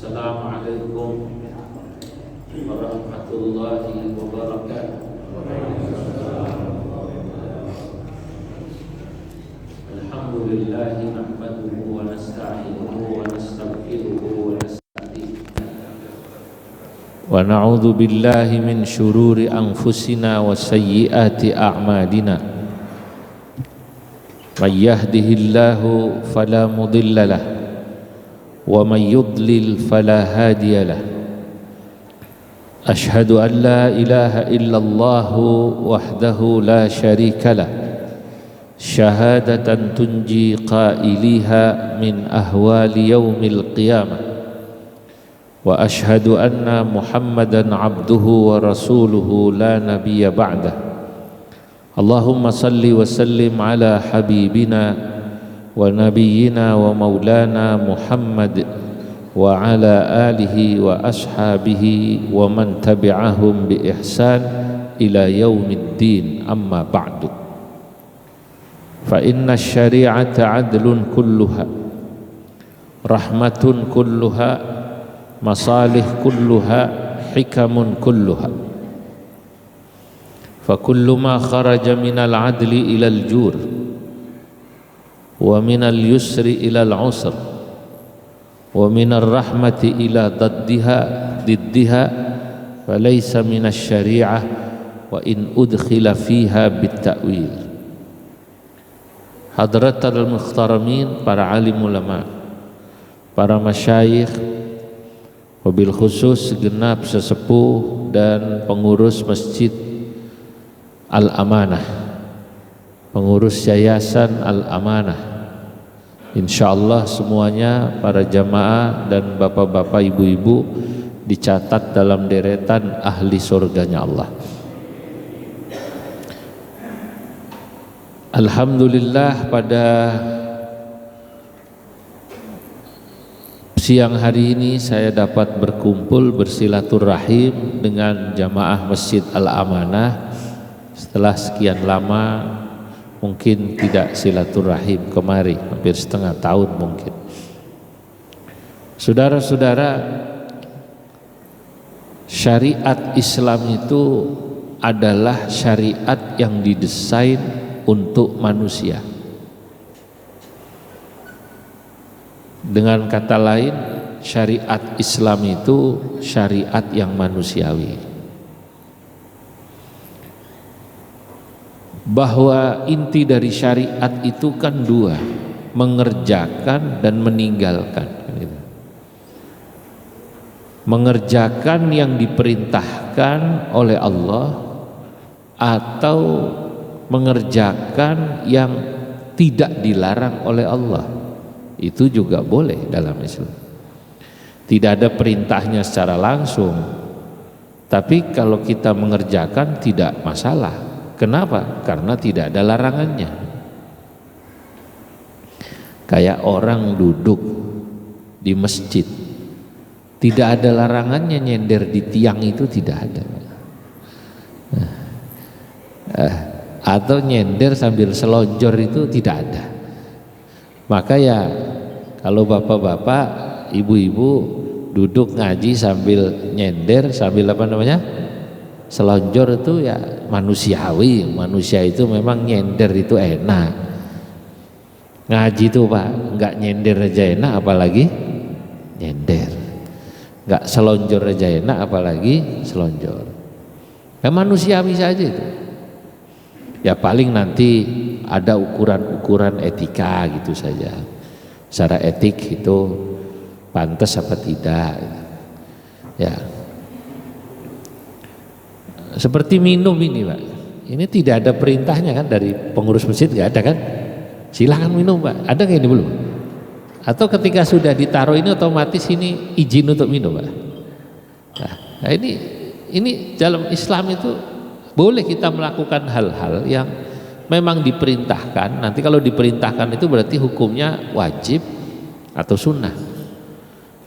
Assalamualaikum warahmatullahi wabarakatuh. Alhamdulillah nahmaduhu wa nasta'inuhu wa nastaghfiruhu wa nasta'dinuhu wa na'udzu billahi min syururi anfusina wa sayyiati a'malina. May yahdihillahu fala mudilla lahu wa may yudlil fala hadiya lahu. Ashhadu an la ilaha illallah wahdahu la syarika lah, syahadatan tunji qailiha min ahwali yaumil qiyamah. Wa ashhadu anna Muhammadan abduhu wa rasuluhu la nabiyya ba'dah. Allahumma salli wa sallim ala habibina wa nabiyyina wa maulana Muhammad wa ala alihi wa ashabihi wa man tabi'ahum bi ihsan ila yaumiddin, amma ba'du. Fa inna syari'ata adlun kulluha, rahmatun kulluha, masalih kulluha, hikamun kulluha. Fa kullu ma kharaja minal adli ilal jur wa minal yusri ilal usr wa minar rahmati ila diddiha falaysa minas syari'ah wa in udkhila fiha bitta'wil. Hadratal mukhtaramin, para alim ulama, para masyayikh, wabil khusus segenap sesepuh dan pengurus Masjid Al-Amanah, pengurus Yayasan Al-Amanah, insyaallah semuanya para jamaah dan bapak-bapak ibu-ibu dicatat dalam deretan ahli surganya Allah. Alhamdulillah, pada siang hari ini saya dapat berkumpul bersilaturahim dengan jamaah Masjid Al-Amanah setelah sekian lama mungkin tidak silaturahim kemari, hampir setengah tahun mungkin. Saudara-saudara, syariat Islam itu adalah syariat yang didesain untuk manusia. Dengan kata lain, syariat Islam itu syariat yang manusiawi. Bahwa inti dari syariat itu kan dua, mengerjakan dan meninggalkan. Mengerjakan yang diperintahkan oleh Allah atau mengerjakan yang tidak dilarang oleh Allah, itu juga boleh dalam Islam. Tidak ada perintahnya secara langsung, tapi kalau kita mengerjakan tidak masalah. Kenapa? Karena tidak ada larangannya. Kayak orang duduk di masjid, tidak ada larangannya nyender di tiang, itu tidak ada. Atau nyender sambil selonjor, itu tidak ada. Maka ya kalau bapak-bapak, ibu-ibu duduk ngaji sambil nyender, sambil apa namanya, selonjor, itu ya manusiawi. Manusia itu memang nyender itu enak. Ngaji itu Pak, nggak nyender aja enak, apalagi nyender. Nggak selonjor aja enak, apalagi selonjor. Ya manusiawi saja itu. Ya paling nanti ada ukuran-ukuran etika gitu saja. Secara etik itu pantas apa tidak. Ya. Seperti minum ini Pak, ini tidak ada perintahnya kan dari pengurus masjid, nggak ada kan? Silakan minum Pak, ada nggak ini belum? Atau ketika sudah ditaruh ini otomatis ini izin untuk minum Pak? Nah ini dalam Islam itu boleh kita melakukan hal-hal yang memang diperintahkan. Nanti kalau diperintahkan itu berarti hukumnya wajib atau sunnah.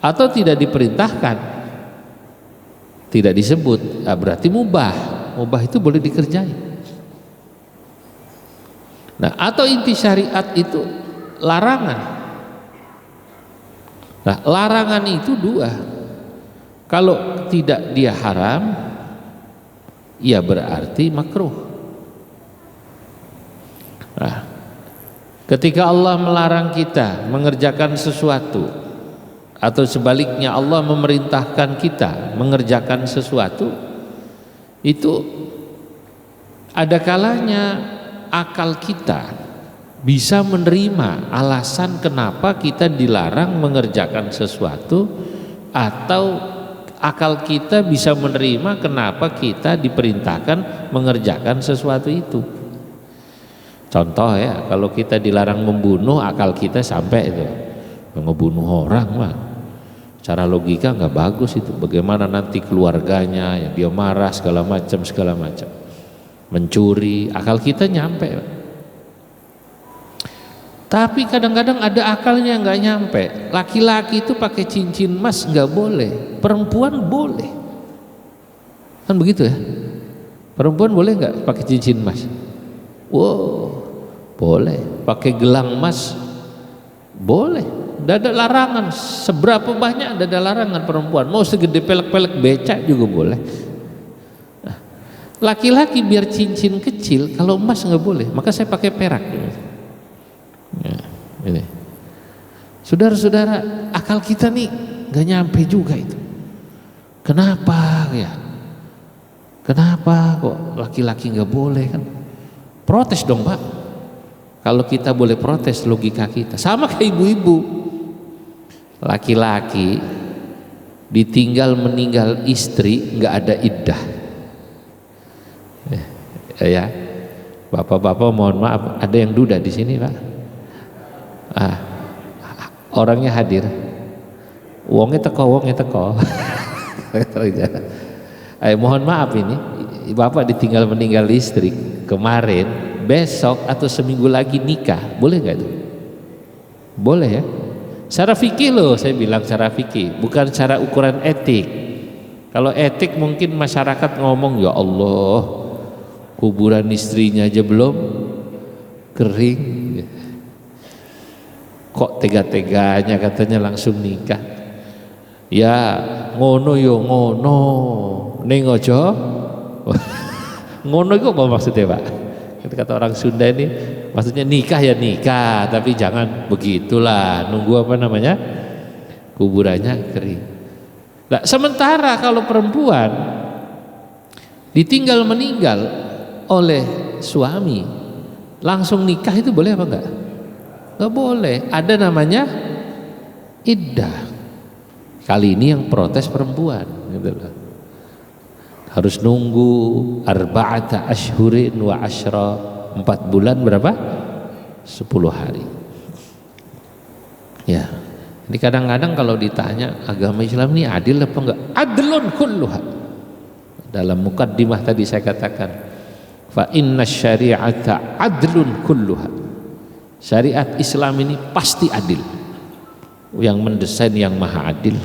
Atau tidak diperintahkan, tidak disebut, nah berarti mubah. Mubah itu boleh dikerjain. Nah, atau inti syariat itu larangan. Nah, larangan itu dua. Kalau tidak dia haram, ya berarti makruh. Nah, ketika Allah melarang kita mengerjakan sesuatu, atau sebaliknya Allah memerintahkan kita mengerjakan sesuatu, itu ada kalanya akal kita bisa menerima alasan kenapa kita dilarang mengerjakan sesuatu, atau akal kita bisa menerima kenapa kita diperintahkan mengerjakan sesuatu itu. Contoh ya, kalau kita dilarang membunuh, akal kita sampai itu ngebunuh orang mah secara logika nggak bagus itu. Bagaimana nanti keluarganya, ya dia marah segala macam. Mencuri, akal kita nyampe. Tapi kadang-kadang ada akalnya nggak nyampe. Laki-laki itu pakai cincin emas nggak boleh, perempuan boleh, kan begitu ya? Perempuan boleh nggak pakai cincin emas? Wow, boleh. Pakai gelang emas boleh. Tidak ada larangan. Seberapa banyak ada larangan perempuan. Mau segede pelek-pelek becak juga boleh. Nah, laki-laki biar cincin kecil, kalau emas nggak boleh, maka saya pakai perak. Ya, ini. Saudara-saudara, akal kita nih nggak nyampe juga itu. Kenapa ya? Kenapa kok laki-laki nggak boleh kan? Protes dong Pak. Kalau kita boleh protes, logika kita sama kayak ibu-ibu. Laki-laki ditinggal meninggal istri nggak ada iddah. Ya, bapak-bapak mohon maaf, ada yang duda di sini Pak. Orangnya hadir. Wongnya teko. Mohon maaf ini, bapak ditinggal meninggal istri kemarin, besok atau seminggu lagi nikah, boleh nggak itu? Boleh ya. Secara fikih loh, saya bilang secara fikih, bukan secara ukuran etik. Kalau etik mungkin masyarakat ngomong, ya Allah, kuburan istrinya aja belum kering, kok tega-teganya katanya langsung nikah. Ya ngono yo ngono, ning aja ngono itu apa maksudnya Pak? Kata orang Sunda ini maksudnya nikah ya nikah, tapi jangan begitulah, nunggu apa namanya, kuburannya kering. Nah, sementara kalau perempuan ditinggal meninggal oleh suami langsung nikah, itu boleh apa enggak? Enggak boleh. Ada namanya iddah. Kali ini yang protes perempuan gitu loh. Harus nunggu arba'ata ashhurin wa ashra, 4 bulan berapa? 10 hari. Ya, ini kadang-kadang kalau ditanya agama Islam ini adil apa enggak? Adlun kulluha. Dalam mukaddimah tadi saya katakan, fa inna syari'ata adlun kulluha. Syariat Islam ini pasti adil. Yang mendesain yang maha adil.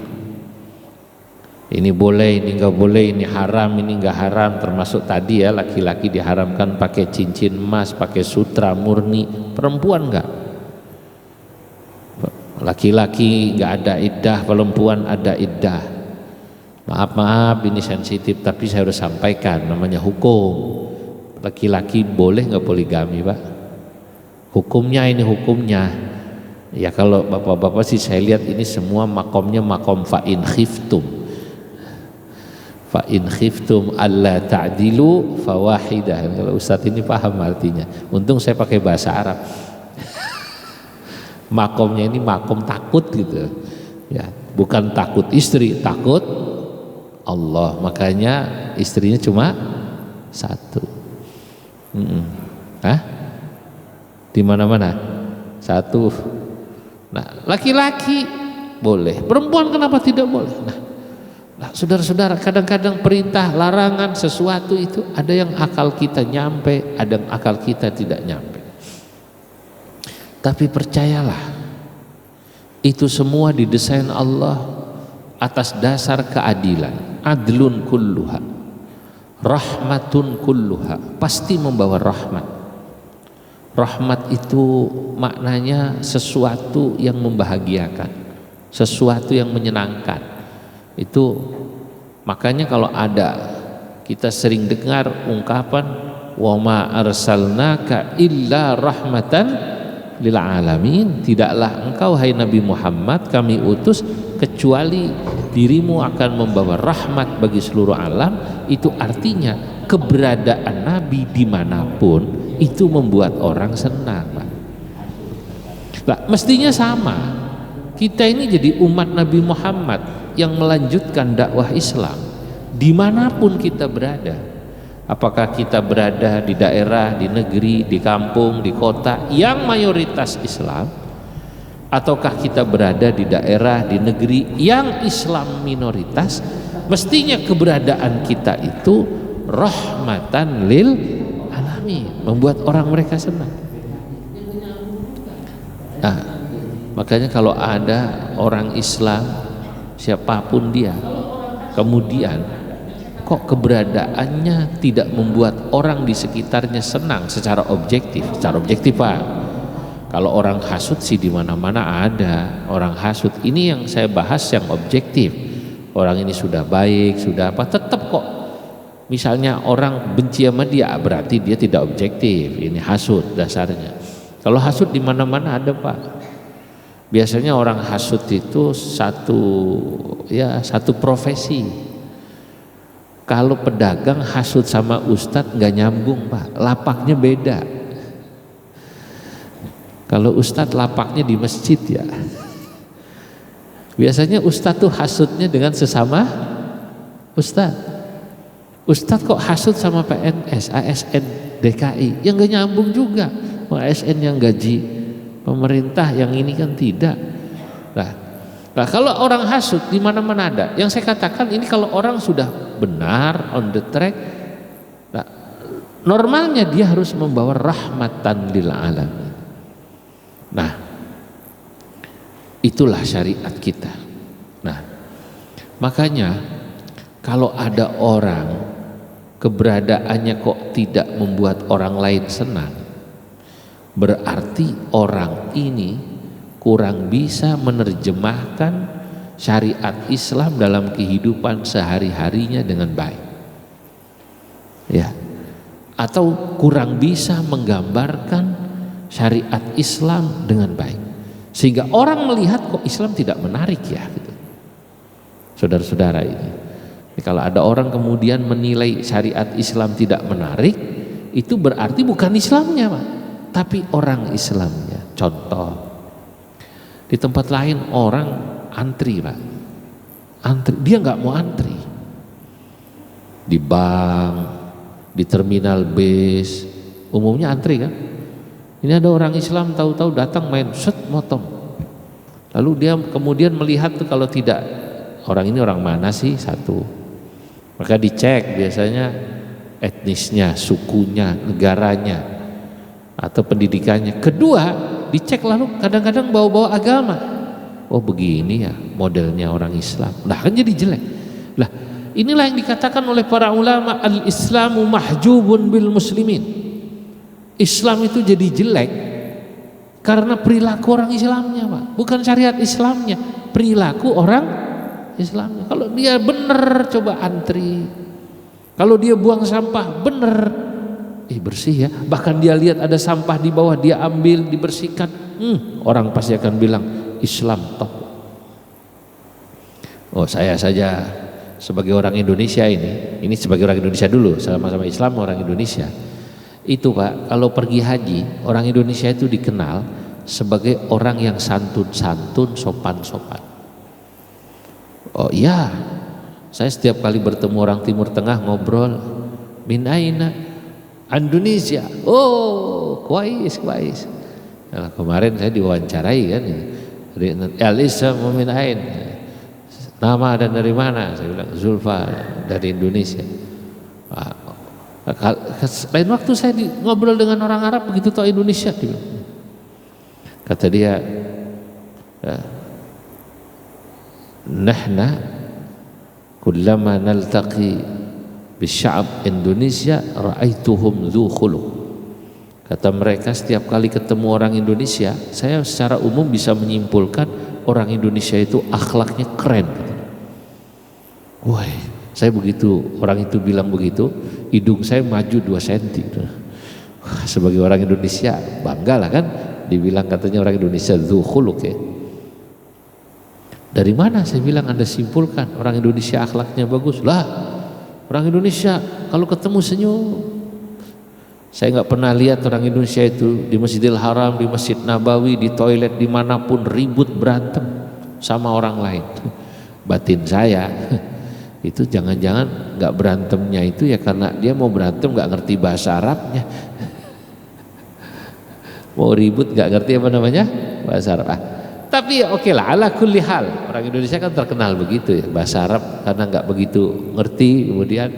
Ini boleh, ini enggak boleh, ini haram, ini enggak haram. Termasuk tadi ya, laki-laki diharamkan pakai cincin emas, pakai sutra murni, perempuan enggak. Laki-laki enggak ada iddah, perempuan ada iddah. Maaf ini sensitif, tapi saya harus sampaikan, namanya hukum. Laki-laki boleh enggak poligami Pak? Hukumnya ini hukumnya. Ya kalau bapak-bapak sih saya lihat ini semua makomnya makom fa'in khiftum. Fa'in khiftum alla ta'dilu fawahidah. Kalau Ustadz ini paham artinya. Untung saya pakai bahasa Arab. Makomnya ini makom takut gitu. Ya, bukan takut istri, takut Allah. Makanya istrinya cuma 1. Di mana-mana 1. Nah, laki-laki boleh, perempuan kenapa tidak boleh? Nah, saudara-saudara, kadang-kadang perintah, larangan sesuatu itu ada yang akal kita nyampe, ada yang akal kita tidak nyampe. Tapi percayalah, itu semua didesain Allah atas dasar keadilan. Adlun kulluha, rahmatun kulluha, pasti membawa rahmat. Rahmat itu maknanya sesuatu yang membahagiakan. sesuatu yang menyenangkan. Itu makanya kalau ada, kita sering dengar ungkapan wa ma arsalnaka illa rahmatan lil alamin, tidaklah engkau hai Nabi Muhammad kami utus kecuali dirimu akan membawa rahmat bagi seluruh alam. Itu artinya keberadaan Nabi dimanapun itu membuat orang senang, Pak. Nah, mestinya sama, kita ini jadi umat Nabi Muhammad yang melanjutkan dakwah Islam dimanapun kita berada. Apakah kita berada di daerah, di negeri, di kampung, di kota yang mayoritas Islam, ataukah kita berada di daerah, di negeri yang Islam minoritas, mestinya keberadaan kita itu rahmatan lil alamin, membuat orang mereka senang. Nah, makanya kalau ada orang Islam siapapun dia, kemudian kok keberadaannya tidak membuat orang di sekitarnya senang secara objektif. Secara objektif, Pak. Kalau orang hasut sih di mana-mana ada orang hasut. Ini yang saya bahas yang objektif. Orang ini sudah baik, sudah apa, tetap kok. Misalnya orang benci sama dia, berarti dia tidak objektif. Ini hasut dasarnya. Kalau hasut di mana-mana ada, Pak. Biasanya orang hasut itu satu profesi. Kalau pedagang hasut sama ustadz nggak nyambung, Pak, lapaknya beda. Kalau ustadz lapaknya di masjid ya. Biasanya ustadz tuh hasutnya dengan sesama ustadz. Ustadz kok hasut sama PNS, ASN, DKI, yang nggak nyambung juga. ASN yang gaji pemerintah, yang ini kan tidak. Nah, kalau orang hasut di mana-mana ada. Yang saya katakan ini kalau orang sudah benar on the track, nah, normalnya dia harus membawa rahmatan lil alamin. Nah, itulah syariat kita. Nah, makanya kalau ada orang keberadaannya kok tidak membuat orang lain senang, berarti orang ini kurang bisa menerjemahkan syariat Islam dalam kehidupan sehari-harinya dengan baik, ya, atau kurang bisa menggambarkan syariat Islam dengan baik, sehingga orang melihat kok Islam tidak menarik ya, gitu. Saudara-saudara, ini kalau ada orang kemudian menilai syariat Islam tidak menarik, itu berarti bukan Islamnya, Pak, tapi orang Islamnya. Contoh, di tempat lain orang antri, Pak, antri, dia nggak mau antri di bank, di terminal bis, umumnya antri kan. Ini ada orang Islam tahu-tahu datang main set motong, lalu dia kemudian melihat tuh kalau tidak, orang ini orang mana sih, satu, maka dicek biasanya etnisnya, sukunya, negaranya, atau pendidikannya. Kedua, dicek lalu kadang-kadang bawa-bawa agama. Oh begini ya modelnya orang Islam. Nah kan jadi jelek. Lah inilah yang dikatakan oleh para ulama, al-Islamu mahjubun bil muslimin. Islam itu jadi jelek karena perilaku orang Islamnya, Pak. Bukan syariat Islamnya, perilaku orang Islamnya. Kalau dia benar coba antri. Kalau dia buang sampah benar, bersih ya, bahkan dia lihat ada sampah di bawah dia ambil, dibersihkan, orang pasti akan bilang Islam top. Oh saya saja sebagai orang Indonesia, ini sebagai orang Indonesia dulu, sama-sama Islam orang Indonesia itu, Pak, kalau pergi haji orang Indonesia itu dikenal sebagai orang yang santun-santun, sopan-sopan. Oh iya, saya setiap kali bertemu orang Timur Tengah ngobrol, min aina Indonesia, oh kuais. Nah, kemarin saya diwawancarai kan, Al-Islam min ain, nama dan dari mana? Saya bilang Zulfa dari Indonesia. Lain waktu saya ngobrol dengan orang Arab, begitu tahu Indonesia, kata dia, nahna kullama naltaqi bisya'ab Indonesia ra'aituhum dzu khuluq. Kata mereka, setiap kali ketemu orang Indonesia, saya secara umum bisa menyimpulkan orang Indonesia itu akhlaknya keren. Wah, saya begitu, orang itu bilang begitu, hidung saya maju 2 cm. Sebagai orang Indonesia banggalah kan, dibilang katanya orang Indonesia dzu khuluq ya. Dari mana saya bilang Anda simpulkan orang Indonesia akhlaknya bagus? Lah, orang Indonesia kalau ketemu senyum. Saya nggak pernah lihat orang Indonesia itu di Masjidil Haram, di Masjid Nabawi, di toilet, dimanapun ribut berantem sama orang lain. Batin saya itu jangan-jangan nggak berantemnya itu ya karena dia mau berantem nggak ngerti bahasa Arabnya. Mau ribut nggak ngerti apa namanya bahasa Arab. Tapi ya oke lah, ala kulli hal orang Indonesia kan terkenal begitu ya, bahasa Arab karena nggak begitu ngerti, kemudian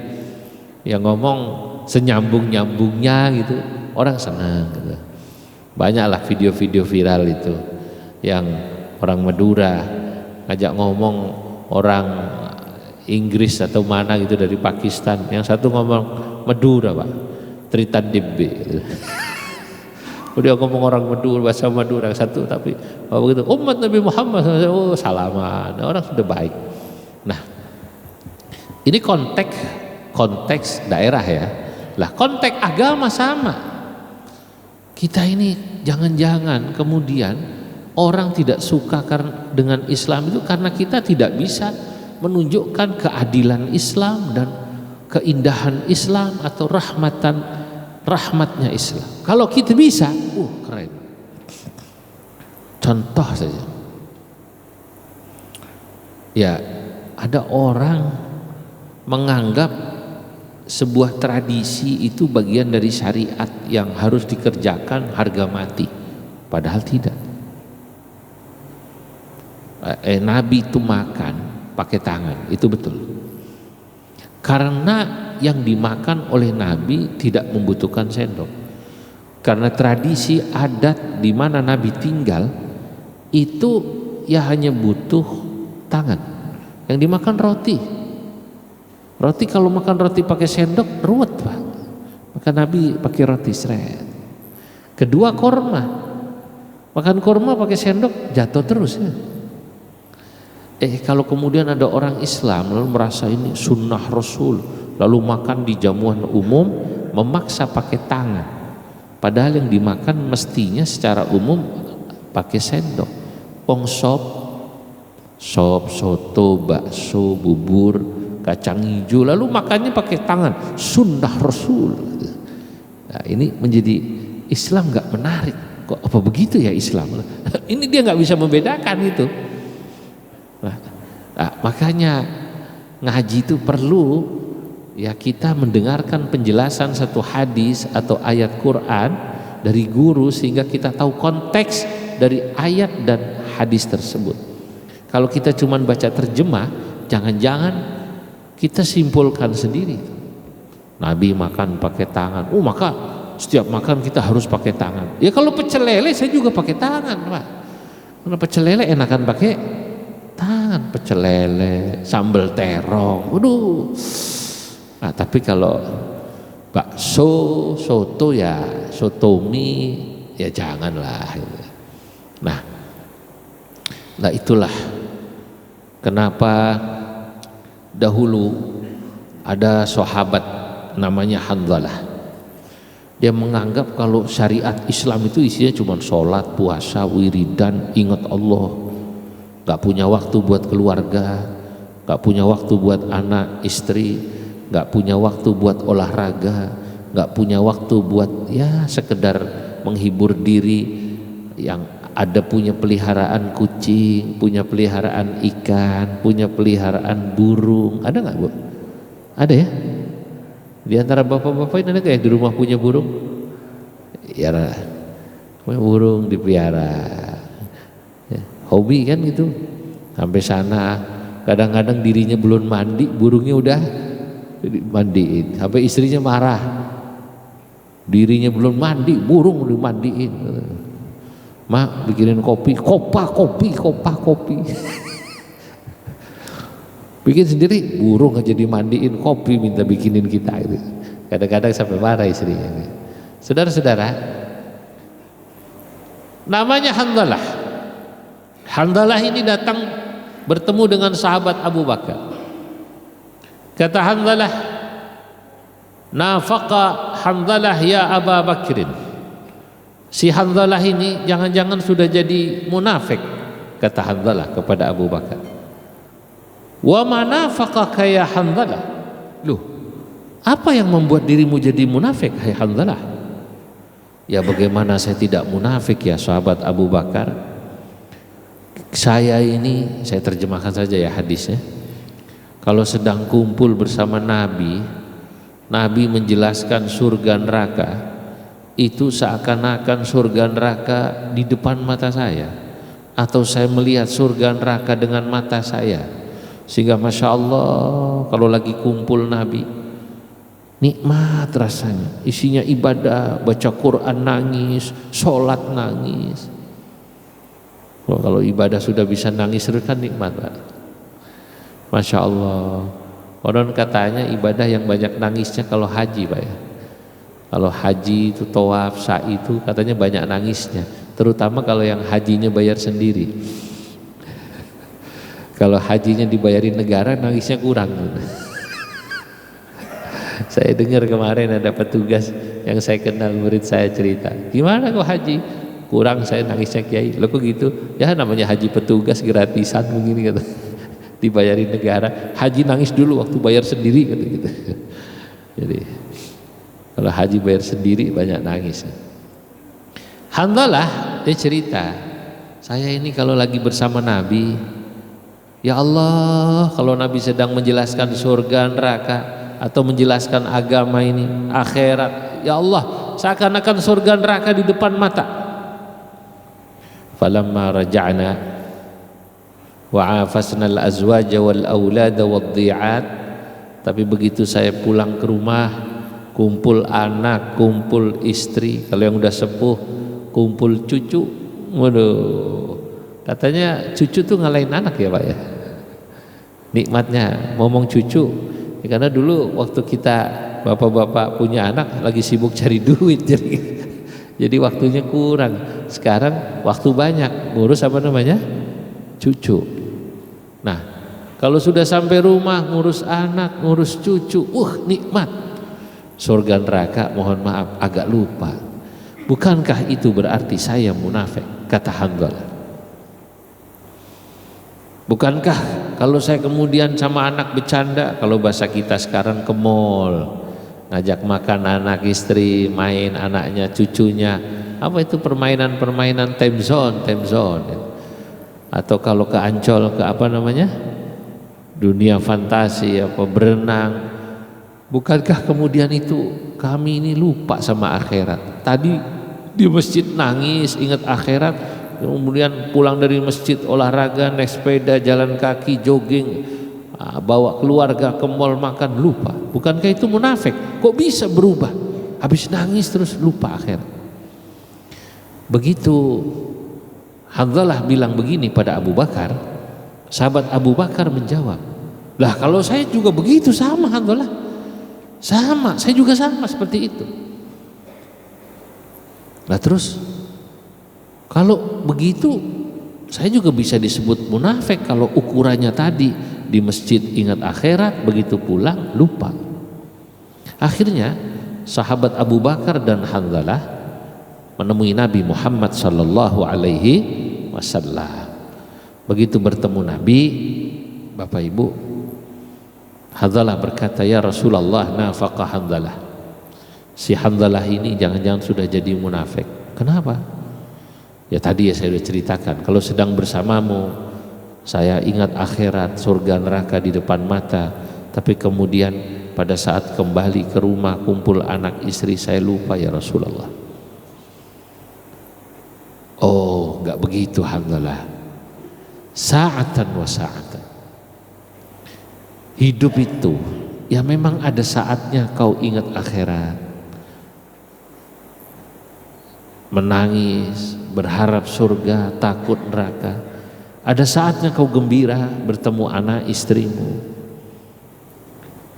yang ngomong senyambung-nyambungnya gitu, orang senang gitu. Banyaklah video-video viral itu yang orang Madura ngajak ngomong orang Inggris atau mana gitu dari Pakistan, yang satu ngomong Madura Pak, Tritan Dibbe gitu. Udah ngomong orang Madura, bahasa Madura satu, tapi begitu umat Nabi Muhammad, oh salaman, orang sudah baik. Nah, ini konteks daerah ya. Lah konteks agama sama. Kita ini jangan-jangan kemudian orang tidak suka dengan Islam itu karena kita tidak bisa menunjukkan keadilan Islam dan keindahan Islam atau rahmatnya Islam. Kalau kita bisa, keren. Contoh saja. Ya, ada orang menganggap sebuah tradisi itu bagian dari syariat yang harus dikerjakan harga mati, padahal tidak. Nabi itu makan pakai tangan, itu betul. Karena yang dimakan oleh Nabi tidak membutuhkan sendok. Karena tradisi adat di mana Nabi tinggal itu ya hanya butuh tangan. Yang dimakan roti. Roti kalau makan roti pakai sendok ruwet Pak. Maka Nabi pakai roti seret. Kedua korma. Makan korma pakai sendok jatuh terus ya. Kalau kemudian ada orang Islam lalu merasa ini sunnah Rasul, lalu makan di jamuan umum memaksa pakai tangan, padahal yang dimakan mestinya secara umum pakai sendok. Sop, soto, bakso, bubur, kacang hijau, lalu makannya pakai tangan, sunnah Rasul. Nah, ini menjadi Islam nggak menarik. Kok apa begitu ya Islam? Ini dia nggak bisa membedakan itu. Nah, makanya ngaji itu perlu ya kita mendengarkan penjelasan satu hadis atau ayat Quran dari guru sehingga kita tahu konteks dari ayat dan hadis tersebut. Kalau kita cuma baca terjemah, jangan-jangan kita simpulkan sendiri. Nabi makan pakai tangan, maka setiap makan kita harus pakai tangan. Ya kalau pecel lele saya juga pakai tangan Pak. Karena pecel lele enakan pakai tangan, pecel lele, sambal terong, waduh. Nah, tapi kalau bakso, soto ya, sotomi ya janganlah. Nah itulah kenapa dahulu ada sahabat namanya Hanzalah. Dia menganggap kalau syariat Islam itu isinya cuma sholat, puasa, wiridan, ingat Allah. Gak punya waktu buat keluarga, gak punya waktu buat anak, istri, gak punya waktu buat olahraga, gak punya waktu buat ya sekedar menghibur diri. Yang ada punya peliharaan kucing, punya peliharaan ikan, punya peliharaan burung. Ada gak Bu? Ada ya? Di antara bapak-bapak ini ada gak yang di rumah punya burung? Ya, burung dipelihara. Hobi kan gitu, sampai sana kadang-kadang dirinya belum mandi, burungnya udah mandiin, sampai istrinya marah, dirinya belum mandi, burung udah mandiin. Mak bikinin kopi, kopi. Bikin sendiri, burung aja dimandiin, kopi minta bikinin kita gitu. Kadang-kadang sampai marah istrinya. Saudara-saudara, namanya Hanzalah. Hanzalah ini datang bertemu dengan sahabat Abu Bakar. Kata Hanzalah, nafaqa Hanzalah ya Aba Bakrin. Si Hanzalah ini jangan-jangan sudah jadi munafik, kata Hanzalah kepada Abu Bakar. Wa ma nafaqaka ya Hanzalah. Loh, apa yang membuat dirimu jadi munafik, hai Hanzalah? Ya bagaimana saya tidak munafik ya sahabat Abu Bakar. Saya ini, saya terjemahkan saja ya hadisnya. Kalau sedang kumpul bersama Nabi, Nabi menjelaskan surga neraka, itu seakan-akan surga neraka di depan mata saya, atau saya melihat surga neraka dengan mata saya. Sehingga Masya Allah, kalau lagi kumpul Nabi, nikmat rasanya, isinya ibadah, baca Quran nangis, sholat nangis. Kalau ibadah sudah bisa nangis terus kan nikmat, Pak. Masya Allah. Orang katanya ibadah yang banyak nangisnya kalau haji, Pak ya. Kalau haji itu tawaf, sa'i itu katanya banyak nangisnya, terutama kalau yang hajinya bayar sendiri. Kalau hajinya dibayarin negara, nangisnya kurang. Saya dengar kemarin ada petugas yang saya kenal, murid saya cerita, gimana kok haji? Kurang saya nangisnya Kiai. Loh kok gitu? Ya namanya haji petugas gratisan begini kata. Dibayarin negara, haji nangis dulu waktu bayar sendiri kata gitu. Jadi kalau haji bayar sendiri banyak nangis. Hanzalah dia cerita, saya ini kalau lagi bersama Nabi, ya Allah, kalau Nabi sedang menjelaskan surga neraka atau menjelaskan agama ini, akhirat, ya Allah, seakan-akan surga neraka di depan mata. Falamma raja'na wa afasna al-azwaja wal aulada wad dhi'at, tapi begitu saya pulang ke rumah, kumpul anak, kumpul istri, kalau yang udah sepuh kumpul cucu. Waduh, katanya cucu tuh ngalahin anak ya Pak ya, nikmatnya ngomong cucu ya, karena dulu waktu kita bapak-bapak punya anak lagi sibuk cari duit, jadi waktunya kurang. Sekarang waktu banyak ngurus apa namanya, cucu. Nah kalau sudah sampai rumah ngurus anak, ngurus cucu, nikmat. Surga neraka mohon maaf agak lupa. Bukankah itu berarti saya munafik, kata Hanzalah. Bukankah kalau saya kemudian sama anak bercanda, kalau bahasa kita sekarang ke mall, ngajak makan anak istri, main anaknya cucunya, apa itu permainan-permainan time zone, atau kalau ke Ancol ke apa namanya, dunia fantasi apa berenang. Bukankah kemudian itu kami ini lupa sama akhirat? Tadi di masjid nangis ingat akhirat, kemudian pulang dari masjid olahraga, naik sepeda, jalan kaki, jogging, bawa keluarga ke mall makan, lupa. Bukankah itu munafik? Kok bisa berubah? Habis nangis terus lupa akhirat. Begitu Hanzalah bilang begini pada Abu Bakar, sahabat Abu Bakar menjawab, lah kalau saya juga begitu sama Hanzalah. Sama, saya juga sama seperti itu. Nah terus kalau begitu saya juga bisa disebut munafik kalau ukurannya tadi di masjid ingat akhirat, begitu pulang lupa. Akhirnya sahabat Abu Bakar dan Hanzalah menemui Nabi Muhammad sallallahu alaihi wasallam. Begitu bertemu Nabi, Bapak Ibu, Hanzalah berkata, ya Rasulullah, nafaqa Hanzalah. Si Hanzalah ini jangan-jangan sudah jadi munafik. Kenapa? Ya tadi ya saya sudah ceritakan, kalau sedang bersamamu saya ingat akhirat, surga neraka di depan mata, tapi kemudian pada saat kembali ke rumah kumpul anak istri saya lupa ya Rasulullah. Oh, enggak begitu Hanzalah. Sa'atan wa sa'atan. Hidup itu ya memang ada saatnya kau ingat akhirat, menangis, berharap surga, takut neraka. Ada saatnya kau gembira bertemu anak istrimu.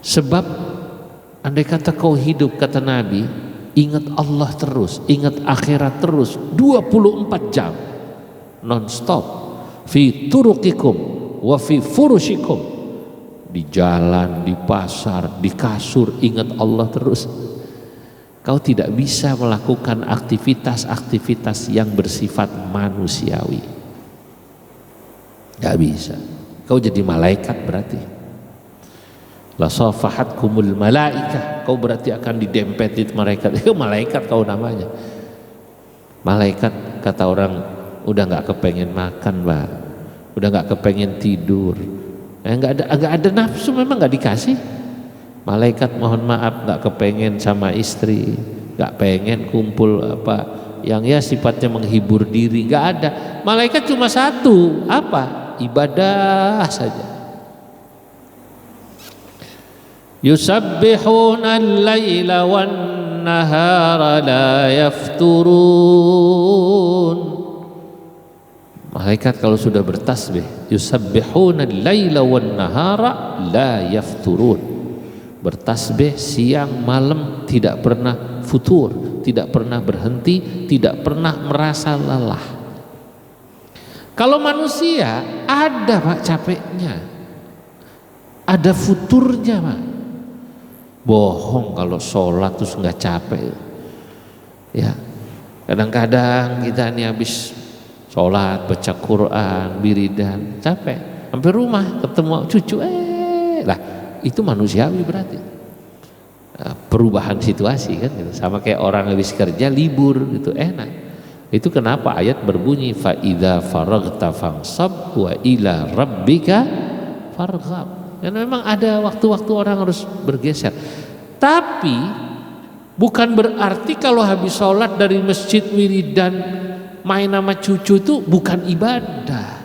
Sebab andai kata kau hidup, kata Nabi, ingat Allah terus, ingat akhirat terus 24 jam non stop, fi turuqikum wa fi furushikum, di jalan, di pasar, di kasur, ingat Allah terus. Kau tidak bisa melakukan aktivitas-aktivitas yang bersifat manusiawi, gak bisa. Kau jadi malaikat berarti. La safahatkumul malaikah, kau berarti akan didempetin malaikat. Itu malaikat kau namanya. Malaikat kata orang udah nggak kepengen makan, Mbak, udah nggak kepengen tidur, nggak ada nafsu, memang nggak dikasih. Malaikat mohon maaf nggak kepengen sama istri, nggak pengen kumpul apa yang ya sifatnya menghibur diri, nggak ada. Malaikat cuma satu, apa? Ibadah saja. Yusabbihuna al-laila wan nahara la yafturun. Malaikat kalau sudah bertasbih, yusabbihuna al-laila wan nahara la yafturun, bertasbih siang malam tidak pernah futur, tidak pernah berhenti, tidak pernah merasa lelah. Kalau manusia ada Pak capeknya, ada futurnya Pak. Bohong kalau sholat terus nggak capek. Ya, kadang-kadang kita ini habis sholat, baca Quran, wiridan, capek, sampai rumah ketemu cucu, lah itu manusiawi berarti. Perubahan situasi kan, gitu. Sama kayak orang habis kerja libur gitu, enak. Itu kenapa ayat berbunyi fa idza faraghta fansab wa ila rabbika farghab. Karena memang ada waktu-waktu orang harus bergeser. Tapi bukan berarti kalau habis sholat dari masjid wiridan main sama cucu itu bukan ibadah.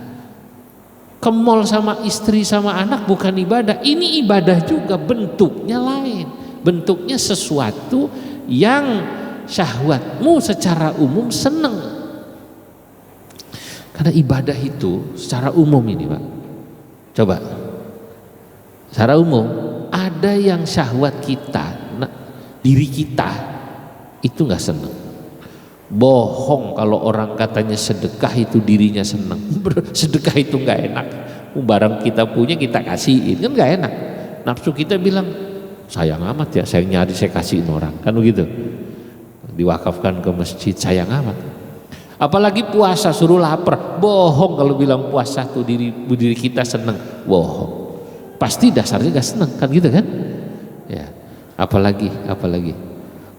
Ke mall sama istri sama anak bukan ibadah. Ini ibadah juga, bentuknya lain. Bentuknya sesuatu yang syahwatmu secara umum senang. Karena ibadah itu secara umum ini Pak, coba secara umum ada yang syahwat kita, diri kita itu nggak senang. Bohong kalau orang katanya sedekah itu dirinya senang. Sedekah itu nggak enak. Barang kita punya kita kasihin kan nggak enak. Nafsu kita bilang sayang amat ya, saya nyari saya kasihin orang, kan begitu. Diwakafkan ke masjid, sayang amat. Apalagi puasa suruh lapar, bohong kalau bilang puasa tuh diri kita senang, bohong. Pasti dasarnya gak senang kan gitu kan? Ya, apalagi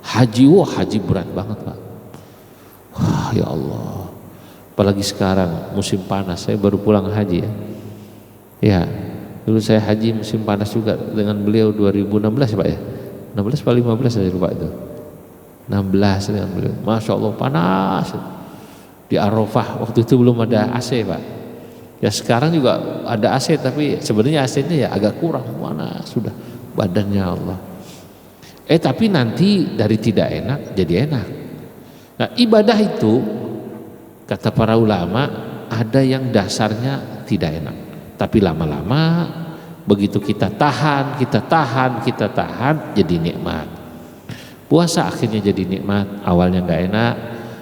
haji, wah haji berat banget Pak. Wah ya Allah, apalagi sekarang musim panas, saya baru pulang haji ya. Ya, dulu saya haji musim panas juga dengan beliau 2016 Pak ya, 16 atau 15 saya lupa itu. 16 dengan beliau, masya Allah panas di Arafah. Waktu itu belum ada AC Pak. Ya sekarang juga ada AC, tapi sebenarnya AC-nya ya agak kurang, mana sudah badannya Allah. Tapi nanti dari tidak enak jadi enak. Nah ibadah itu kata para ulama ada yang dasarnya tidak enak, tapi lama-lama begitu kita tahan jadi nikmat. Puasa akhirnya jadi nikmat, awalnya nggak enak.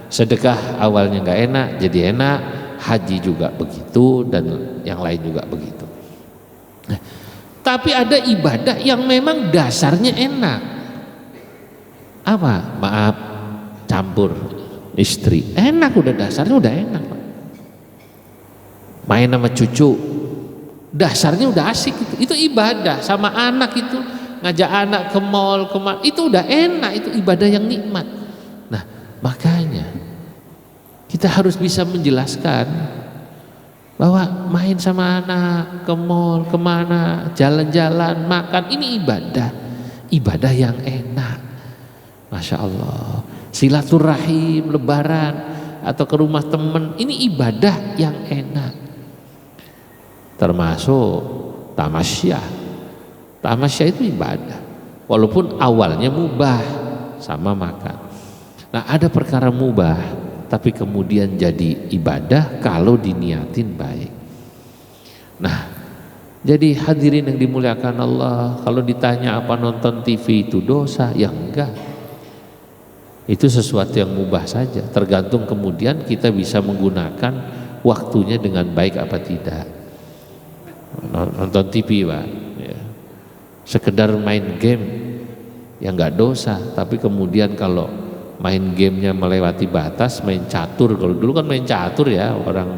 Sedekah awalnya nggak enak jadi enak. Haji juga begitu dan yang lain juga begitu. Nah, tapi ada ibadah yang memang dasarnya enak. Apa? Maaf, campur istri. Enak, udah dasarnya udah enak. Main sama cucu, dasarnya udah asik gitu. Itu ibadah. Sama anak itu, ngajak anak ke mall, itu udah enak, itu ibadah yang nikmat. Nah, makanya kita harus bisa menjelaskan bahwa main sama anak, ke mall, kemana, jalan-jalan, makan, ini ibadah yang enak. Masya Allah. Silaturahim, lebaran, atau ke rumah teman, ini ibadah yang enak. Termasuk tamasyah. Tamasyah itu ibadah, walaupun awalnya mubah sama makan. Nah ada perkara mubah tapi kemudian jadi ibadah kalau diniatin baik. Nah, jadi hadirin yang dimuliakan Allah, kalau ditanya apa nonton TV itu dosa, ya enggak. Itu sesuatu yang mubah saja, tergantung kemudian kita bisa menggunakan waktunya dengan baik apa tidak. Nonton TV Pak, ya. Sekedar main game ya nggak dosa, tapi kemudian kalau main gamenya melewati batas, main catur, kalau dulu kan main catur ya orang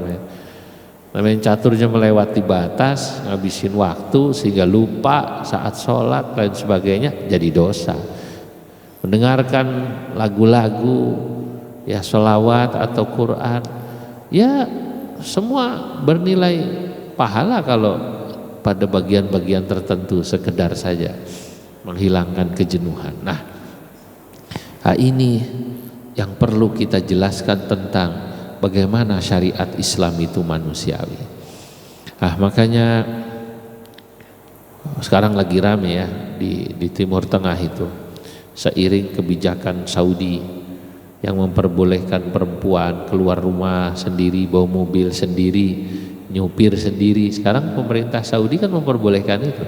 main caturnya melewati batas, ngabisin waktu sehingga lupa saat sholat lain sebagainya, jadi dosa. Mendengarkan lagu-lagu ya sholawat atau Quran ya semua bernilai pahala kalau pada bagian-bagian tertentu sekedar saja menghilangkan kejenuhan. Nah ini yang perlu kita jelaskan tentang bagaimana syariat Islam itu manusiawi. Makanya sekarang lagi rame ya di Timur Tengah itu, seiring kebijakan Saudi yang memperbolehkan perempuan keluar rumah sendiri, bawa mobil sendiri, nyupir sendiri. Sekarang pemerintah Saudi kan memperbolehkan itu.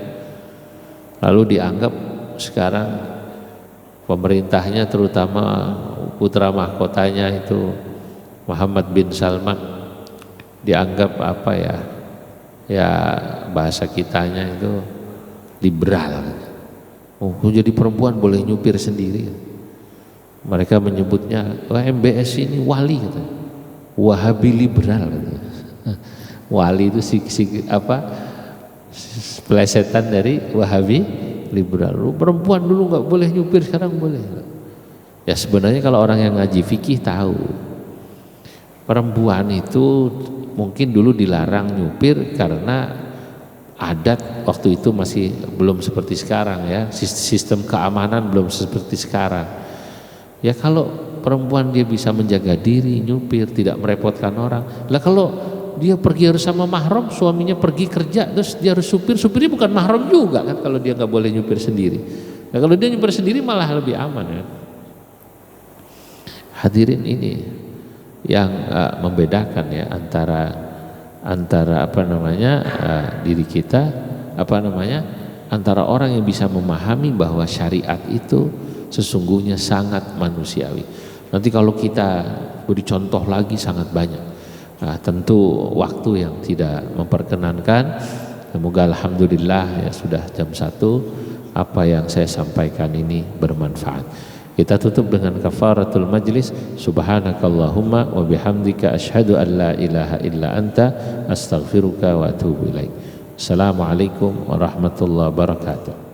Lalu dianggap sekarang pemerintahnya, terutama putra mahkotanya itu Muhammad bin Salman, dianggap apa ya bahasa kitanya itu liberal. Jadi perempuan boleh nyupir sendiri. Mereka menyebutnya MBS ini wali, katanya. Wahabi liberal, katanya. Wali itu pelesetan dari Wahabi liberal. Perempuan dulu nggak boleh nyupir, sekarang boleh. Ya sebenarnya kalau orang yang ngaji fikih tahu, perempuan itu mungkin dulu dilarang nyupir karena adat waktu itu masih belum seperti sekarang ya, sistem keamanan belum seperti sekarang. Ya kalau perempuan dia bisa menjaga diri, nyupir, tidak merepotkan orang. Lah kalau dia pergi harus sama mahram, suaminya pergi kerja terus dia harus supirnya bukan mahram juga kan kalau dia nggak boleh nyupir sendiri. Nah kalau dia nyupir sendiri malah lebih aman ya. Hadirin, ini yang membedakan ya antara diri kita antara orang yang bisa memahami bahwa syariat itu sesungguhnya sangat manusiawi. Nanti kalau kita beri contoh lagi sangat banyak. Tentu waktu yang tidak memperkenankan. Semoga alhamdulillah ya sudah jam 1 apa yang saya sampaikan ini bermanfaat. Kita tutup dengan kafaratul majlis. Subhanakallahumma wa bihamdika asyhadu an la ilaha illa anta astaghfiruka wa atubu ilaik. Assalamualaikum warahmatullahi wabarakatuh.